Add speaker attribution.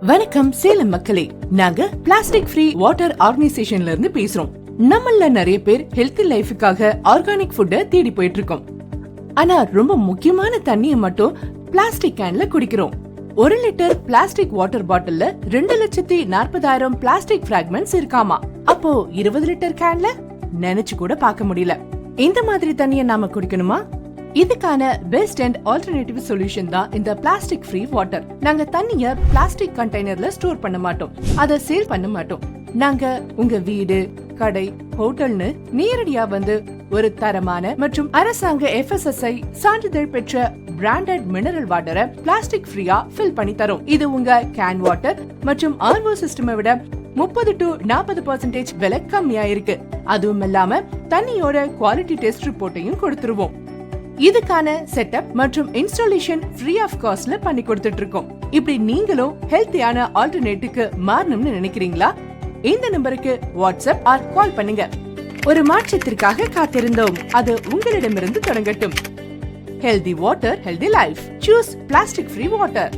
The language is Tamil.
Speaker 1: வணக்கம் சேலம் மக்களே, நாங்க பிளாஸ்டிக் ஃப்ரீ வாட்டர் ஆர்கனைசேஷன்ல இருந்து பேசுறோம். நம்மள நிறைய பேர் ஹெல்தி லைஃபுக்காக ஆர்கானிக் ஃபுட்டை தேடி போயிட்டு இருக்கோம். ஆனா ரொம்ப முக்கியமான தண்ணியை மட்டும் பிளாஸ்டிக் கேன்ல குடிக்கிறோம். 1 லிட்டர் பிளாஸ்டிக் வாட்டர் பாட்டில்ல 2,40,000 பிளாஸ்டிக் பிராக்மெண்ட்ஸ் இருக்காமா. அப்போ 20 லிட்டர் கேன்ல நினைச்சு கூட பார்க்க முடியல. இந்த மாதிரி தண்ணியை நாம குடிக்கணுமா? இதுக்கான பெஸ்ட் அண்ட் ஆல்டர்னேட்டிவ் சொல்யூஷன் தான் இந்த பிளாஸ்டிக் ஃப்ரீ வாட்டர். நாங்க தண்ணிய பிளாஸ்டிக் கண்டெய்னர்ல ஸ்டோர் பண்ண மாட்டோம், அதை சேல் பண்ண மாட்டோம். நாங்க உங்க வீடு, கடை, ஹோட்டல்னு நேரடியா வந்து ஒரு தரமான மற்றும் அரசாங்க FSSAI சான்றிதழ் பெற்ற பிராண்டட் மினரல் வாட்டரை பிளாஸ்டிக் ஃப்ரீயா ஃபில் பண்ணி தரோம். இது உங்க கேன் வாட்டர் மற்றும் RO சிஸ்டமை விட 30 to 40% விலை கம்மியா இருக்கு. அதுவும் இல்லாம தண்ணியோட குவாலிட்டி டெஸ்ட் ரிப்போர்ட்டையும் கொடுத்துருவோம். இதுக்கான செட்டப் மற்றும் இன்ஸ்டாலேஷன் ஃப்ரீ ஆஃப் காஸ்ட்ல பண்ணி கொடுத்துட்டு இருக்கோம். இப்படி நீங்களும் ஹெல்த்தியான ஆல்டர்னேட்டிவ்க்கு மாறணும்னு நினைக்கிறீங்களா? இந்த நம்பருக்கு வாட்ஸ்அப் ஆர் கால் பண்ணுங்க. ஒரு மாற்றத்திற்காக காத்திருந்தோம், அது உங்களிடமிருந்து தொடங்கட்டும். Healthy water, healthy life. Choose plastic free water.